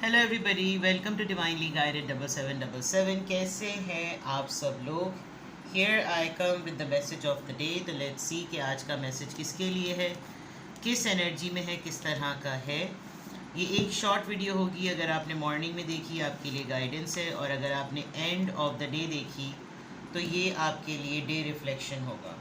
Hello everybody, welcome to divinely guided 7777। कैसे हैं आप सब लोग? Here I come with the message of the day. तो लेट्स सी कि आज का मैसेज किसके लिए है, किस एनर्जी में है, किस तरह का है। ये एक शॉर्ट वीडियो होगी। अगर आपने मॉर्निंग में देखी आपके लिए गाइडेंस है, और अगर आपने एंड ऑफ द डे देखी तो ये आपके लिए डे रिफ्लेक्शन होगा।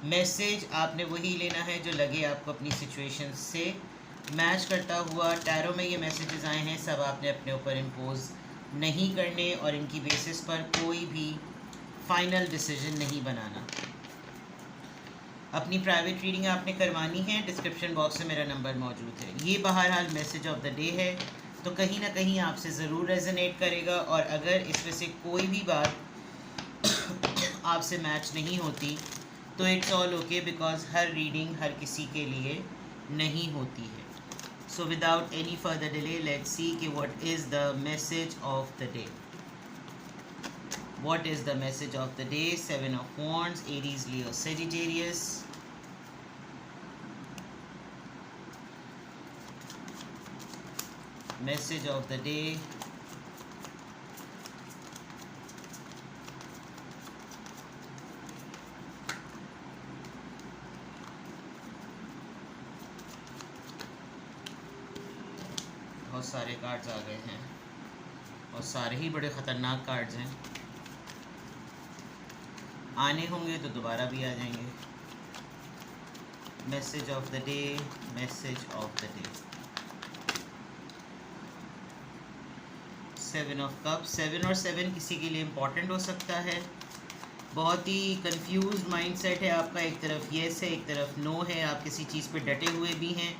मैसेज आपने वही लेना है जो लगे आपको अपनी सिचुएशन से मैच करता हुआ। टैरो में ये मैसेजेस आए हैं, सब आपने अपने ऊपर इम्पोज नहीं करने और इनकी बेसिस पर कोई भी फाइनल डिसीजन नहीं बनाना। अपनी प्राइवेट रीडिंग आपने करवानी है, डिस्क्रिप्शन बॉक्स में मेरा नंबर मौजूद है। ये बहरहाल मैसेज ऑफ द डे है, तो कहीं ना कहीं आपसे ज़रूर रेजोनेट करेगा। और अगर इसमें से कोई भी बात आपसे मैच नहीं होती तो इट्स ऑल ओके, बिकॉज हर रीडिंग हर किसी के लिए नहीं होती है। So without any further delay, let's see कि what is the message of the day. What is the message of the day? 7 of Wands, Aries, Leo, Sagittarius. Message of the day. बहुत सारे कार्ड्स आ गए हैं और सारे ही बड़े ख़तरनाक cards हैं। आने होंगे तो दोबारा भी आ जाएंगे। Message of the day, message of the day. 7 of cup. 7 और 7 किसी के लिए इम्पोर्टेंट हो सकता है। बहुत ही कंफ्यूज्ड माइंडसेट है आपका। एक तरफ येस है, एक तरफ नो है। आप किसी चीज़ पे डटे हुए भी हैं,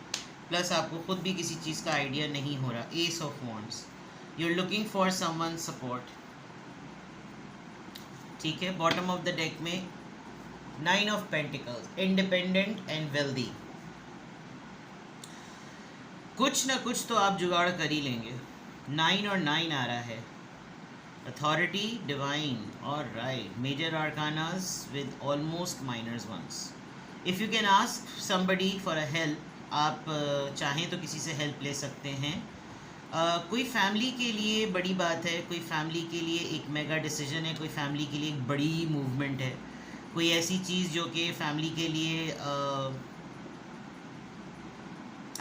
प्लस आपको खुद भी किसी चीज़ का आइडिया नहीं हो रहा। Ace of wands, you are looking for someone support. ठीक है। बॉटम ऑफ द डेक में 9 of pentacles, independent and wealthy. कुछ ना कुछ तो आप जुगाड़ कर ही लेंगे। 9 और 9 आ रहा है। अथॉरिटी, डिवाइन और right. Major arcanas with almost minors ones. If you can ask somebody for a help, आप चाहें तो किसी से हेल्प ले सकते हैं। कोई फैमिली के लिए बड़ी बात है, कोई फैमिली के लिए एक मेगा डिसीजन है, कोई फैमिली के लिए एक बड़ी मूवमेंट है, कोई ऐसी चीज़ जो कि फैमिली के लिए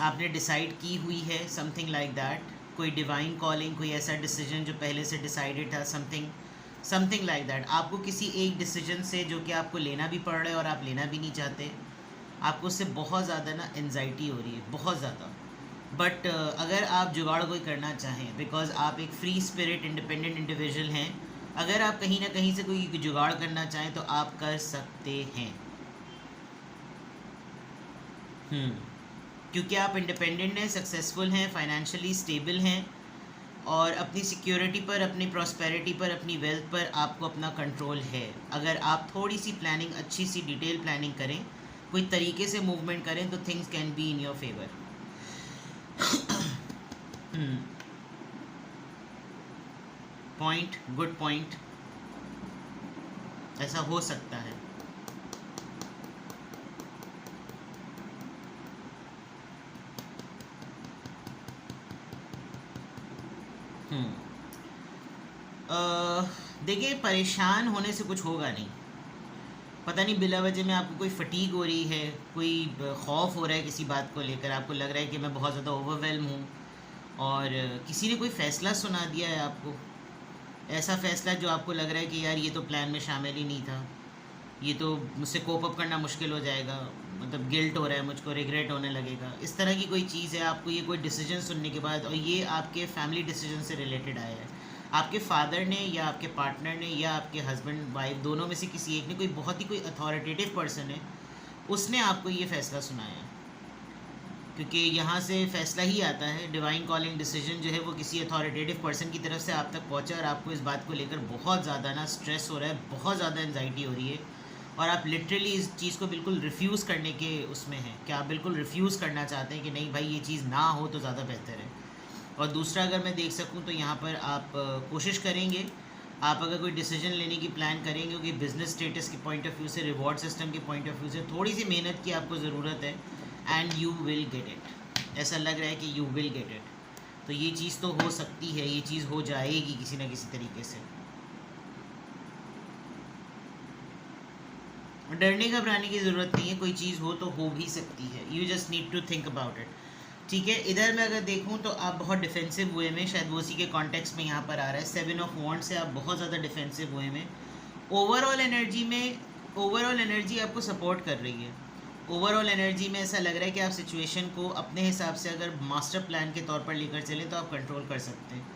आपने डिसाइड की हुई है, समथिंग लाइक दैट। कोई डिवाइन कॉलिंग, कोई ऐसा डिसीजन जो पहले से डिसाइडेड था, समथिंग लाइक दैट। आपको किसी एक डिसीजन से जो कि आपको लेना भी पड़ रहा है और आप लेना भी नहीं चाहते, आपको उससे बहुत ज़्यादा ना एंजाइटी हो रही है, बहुत ज़्यादा। बट अगर आप जुगाड़ कोई करना चाहें, बिकॉज आप एक फ्री स्पिरिट इंडिपेंडेंट इंडिविजुअल हैं, अगर आप कहीं ना कहीं से कोई जुगाड़ करना चाहें तो आप कर सकते हैं। क्योंकि आप इंडिपेंडेंट हैं, सक्सेसफुल हैं, फाइनेंशियली स्टेबल हैं, और अपनी सिक्योरिटी पर, अपनी प्रॉस्पेरिटी पर, अपनी वेल्थ पर आपको अपना कंट्रोल है। अगर आप थोड़ी सी प्लानिंग, अच्छी सी डिटेल प्लानिंग करें, कोई तरीके से मूवमेंट करें, तो things can be in your favour. Point, good point, ऐसा हो सकता है। देखिए, परेशान होने से कुछ होगा नहीं। पता नहीं बिला वजह में आपको कोई फटीग हो रही है, कोई खौफ हो रहा है किसी बात को लेकर, आपको लग रहा है कि मैं बहुत ज़्यादा ओवरवेल्म हूँ, और किसी ने कोई फ़ैसला सुना दिया है आपको, ऐसा फ़ैसला जो आपको लग रहा है कि यार ये तो प्लान में शामिल ही नहीं था, ये तो मुझसे कोप अप करना मुश्किल हो जाएगा, मतलब गिल्ट हो रहा है, मुझको रिग्रेट होने लगेगा। इस तरह की कोई चीज़ है आपको, ये कोई डिसीजन सुनने के बाद, और ये आपके फैमिली डिसीजन से रिलेटेड आया है। आपके फादर ने या आपके पार्टनर ने या आपके हस्बैंड वाइफ, दोनों में से किसी एक ने, कोई बहुत ही कोई अथॉरिटेटिव पर्सन है, उसने आपको ये फ़ैसला सुनाया। क्योंकि यहाँ से फ़ैसला ही आता है। डिवाइन कॉलिंग डिसीजन जो है वो किसी अथॉरिटेटिव पर्सन की तरफ से आप तक पहुँचा, और आपको इस बात को लेकर बहुत ज़्यादा ना स्ट्रेस हो रहा है, बहुत ज़्यादा एंजाइटी हो रही है, और आप लिटरली इस चीज़ को बिल्कुल रिफ्यूज़ करने के उसमें हैं कि आप बिल्कुल रिफ्यूज़ करना चाहते हैं कि नहीं भाई, ये चीज़ ना हो तो ज़्यादा बेहतर है। और दूसरा, अगर मैं देख सकूं तो यहाँ पर आप कोशिश करेंगे, आप अगर कोई डिसीजन लेने की प्लान करेंगे कि बिज़नेस स्टेटस के पॉइंट ऑफ व्यू से, रिवॉर्ड सिस्टम के पॉइंट ऑफ व्यू से थोड़ी सी मेहनत की आपको ज़रूरत है, and you will get it. ऐसा लग रहा है कि यू विल गेट इट। तो ये चीज़ तो हो सकती है, ये चीज़ हो जाएगी किसी ना किसी तरीके से। डरने घबराने की ज़रूरत नहीं है, कोई चीज़ हो तो हो भी सकती है, you just need to think about it. ठीक है, इधर मैं अगर देखूं तो आप बहुत डिफेंसिव वे में, शायद वो उसी के कॉन्टेक्स्ट में यहाँ पर आ रहा है, 7 ऑफ वॉन्ड से आप बहुत ज़्यादा डिफेंसिव वे में। ओवरऑल एनर्जी में, ओवरऑल एनर्जी आपको सपोर्ट कर रही है। ओवरऑल एनर्जी में ऐसा लग रहा है कि आप सिचुएशन को अपने हिसाब से अगर मास्टर प्लान के तौर पर लेकर चलें तो आप कंट्रोल कर सकते हैं।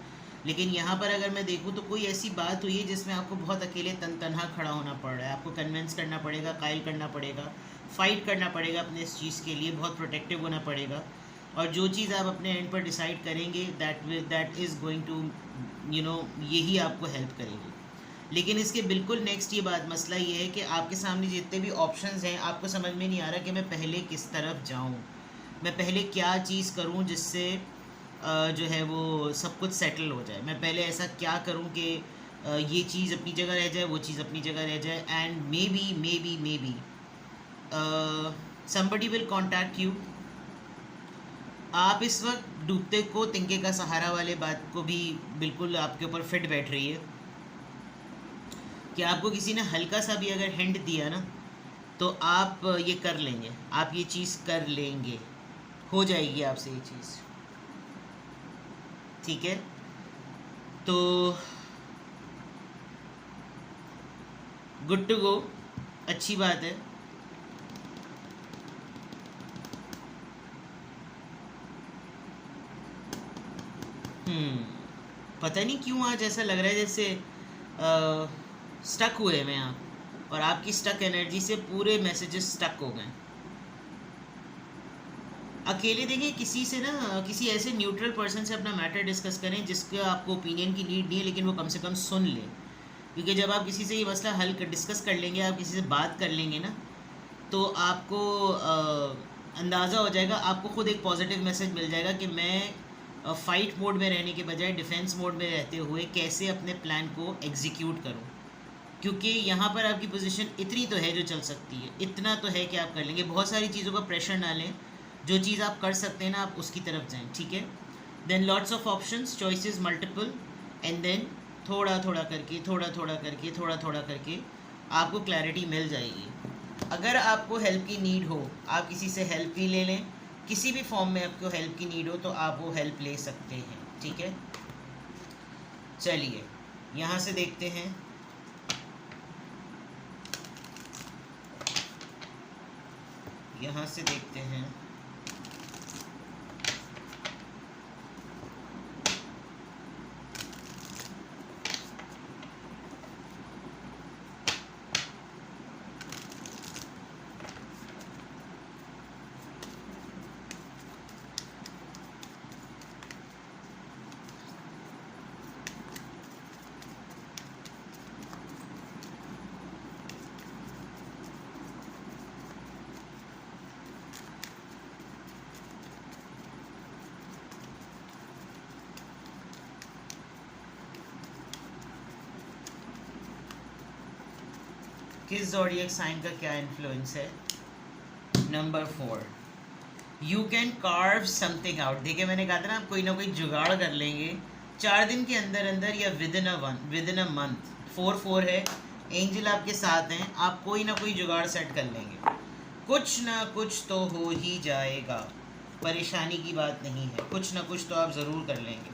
लेकिन यहाँ पर अगर मैं देखूँ तो कोई ऐसी बात हुई है जिसमें आपको बहुत अकेले तनहा खड़ा होना पड़ रहा है, आपको कन्विंस करना पड़ेगा, कायल करना पड़ेगा, फाइट करना पड़ेगा अपने इस चीज़ के लिए, बहुत प्रोटेक्टिव होना पड़ेगा। और जो चीज़ आप अपने एंड पर डिसाइड करेंगे दैट इज़ गोइंग टू यही आपको हेल्प करेगी। लेकिन इसके बिल्कुल नेक्स्ट ये बात मसला ये है कि आपके सामने जितने भी ऑप्शंस हैं आपको समझ में नहीं आ रहा कि मैं पहले किस तरफ जाऊं, मैं पहले क्या चीज़ करूं जिससे जो है वो सब कुछ सेटल हो जाए। मैं पहले ऐसा क्या करूं कि ये चीज़ अपनी जगह रह जाए, वो चीज़ अपनी जगह रह जाए, and may be somebody will contact you. आप इस वक्त डूबते को तिनके का सहारा वाले बात को भी बिल्कुल आपके ऊपर फिट बैठ रही है कि आपको किसी ने हल्का सा भी अगर हिंट दिया ना तो आप ये कर लेंगे, आप ये चीज़ कर लेंगे, हो जाएगी आपसे ये चीज़। ठीक है, तो गुड टू गो, अच्छी बात है। पता नहीं क्यों आज ऐसा लग रहा है जैसे स्टक हुए हैं आप, और आपकी स्टक एनर्जी से पूरे मैसेजेस स्टक हो गए। अकेले देखिए, किसी से ना, किसी ऐसे न्यूट्रल पर्सन से अपना मैटर डिस्कस करें जिसका आपको ओपिनियन की नीड नहीं है, लेकिन वो कम से कम सुन ले। क्योंकि जब आप किसी से ये मसला हल डिस्कस कर लेंगे, आप किसी से बात कर लेंगे ना, तो आपको अंदाज़ा हो जाएगा, आपको खुद एक पॉजिटिव मैसेज मिल जाएगा कि मैं फ़ाइट मोड में रहने के बजाय डिफेंस मोड में रहते हुए कैसे अपने प्लान को एग्जीक्यूट करूं। क्योंकि यहाँ पर आपकी पोजीशन इतनी तो है जो चल सकती है, इतना तो है कि आप कर लेंगे। बहुत सारी चीज़ों का प्रेशर ना लें, जो चीज़ आप कर सकते हैं ना आप उसकी तरफ जाएं। ठीक है, then lots of options, choices multiple, and then थोड़ा थोड़ा करके आपको क्लैरिटी मिल जाएगी। अगर आपको हेल्प की नीड हो, आप किसी से हेल्प भी ले लें, किसी भी फॉर्म में आपको हेल्प की नीड हो तो आप वो हेल्प ले सकते हैं। ठीक है, चलिए यहाँ से देखते हैं। यहाँ से देखते हैं किस ज़ोडिएक साइन का क्या इन्फ्लुएंस है। Number 4, you can curve something out. देखिए मैंने कहा था ना, आप कोई ना कोई जुगाड़ कर लेंगे 4 दिन के अंदर अंदर, या विद इन अ मंथ। 4 है, एंजल आपके साथ हैं, आप कोई ना कोई जुगाड़ सेट कर लेंगे, कुछ ना कुछ तो हो ही जाएगा, परेशानी की बात नहीं है, कुछ ना कुछ तो आप ज़रूर कर लेंगे।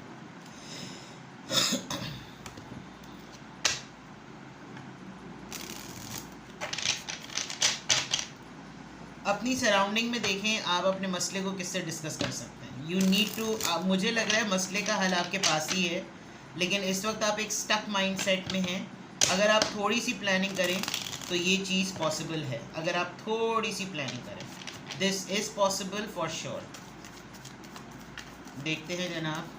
अपनी सराउंडिंग में देखें, आप अपने मसले को किससे डिस्कस कर सकते हैं। यू नीड टू, मुझे लग रहा है मसले का हल आपके पास ही है, लेकिन इस वक्त आप एक स्टक माइंडसेट में हैं। अगर आप थोड़ी सी प्लानिंग करें तो ये चीज़ पॉसिबल है। अगर आप थोड़ी सी प्लानिंग करें, this is possible for sure. देखते हैं जनाब।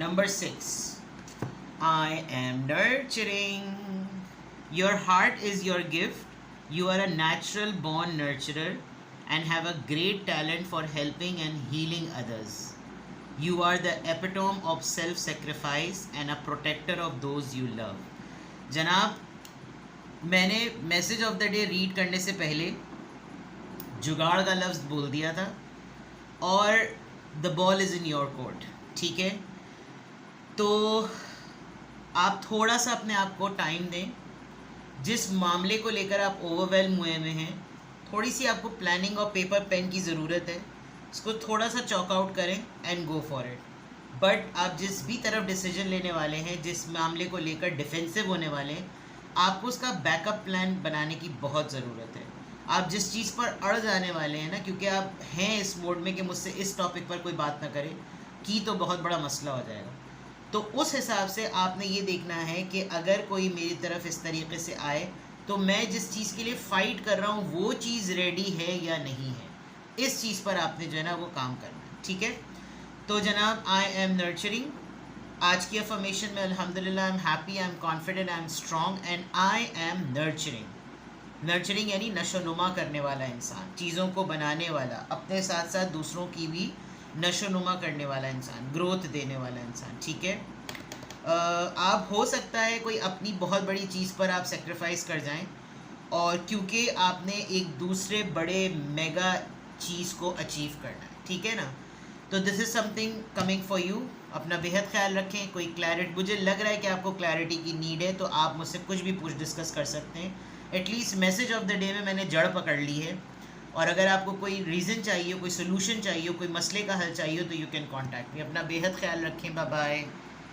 Number 6, I am nurturing. Your heart is your gift. You are a natural born nurturer. and have a great talent for helping and healing others. You are the epitome of self-sacrifice and a protector of those you love. जनाब, मैंने message of the day read करने से पहले जुगाड़ का लफ्ज़ बोल दिया था और the ball is in your court, ठीक है? तो आप थोड़ा सा अपने आप को टाइम दें. जिस मामले को लेकर आप ओवरवेल्म हुए हैं, थोड़ी सी आपको प्लानिंग और पेपर पेन की ज़रूरत है. इसको थोड़ा सा चॉक आउट करें and go for it. But आप जिस भी तरफ डिसीजन लेने वाले हैं, जिस मामले को लेकर डिफेंसिव होने वाले हैं, आपको उसका बैकअप प्लान बनाने की बहुत ज़रूरत है. आप जिस चीज़ पर अड़ जाने वाले हैं ना, क्योंकि आप हैं इस मोड में कि मुझसे इस टॉपिक पर कोई बात ना करे की तो बहुत बड़ा मसला हो जाएगा. तो उस हिसाब से आपने ये देखना है कि अगर कोई मेरी तरफ इस तरीके से आए तो मैं जिस चीज़ के लिए फ़ाइट कर रहा हूँ वो चीज़ रेडी है या नहीं है. इस चीज़ पर आपने जो है ना वो काम करना है, ठीक है? तो जनाब, आई एम नर्चरिंग. आज की अफर्मेशन में अल्हम्दुलिल्लाह I am happy, I am confident, I am strong and I am nurturing. Nurturing यानी नशोनुमा करने वाला इंसान, चीज़ों को बनाने वाला, अपने साथ साथ दूसरों की भी नशोनुमा करने वाला इंसान, ग्रोथ देने वाला इंसान, ठीक है? आप हो सकता है कोई अपनी बहुत बड़ी चीज़ पर आप सेक्रीफाइस कर जाएं और क्योंकि आपने एक दूसरे बड़े मेगा चीज़ को अचीव करना है, ठीक है ना? तो this is something coming for you. अपना बेहद ख्याल रखें. कोई क्लैरिटी, मुझे लग रहा है कि आपको क्लैरिटी की नीड है, तो आप मुझसे कुछ भी पूछ डिस्कस कर सकते हैं. At least message of the day में मैंने जड़ पकड़ ली है. और अगर आपको कोई रीज़न चाहिए, कोई सोल्यूशन चाहिए, कोई मसले का हल चाहिए, तो यू कैन कॉन्टैक्ट मी. अपना बेहद ख्याल रखें. Bye bye.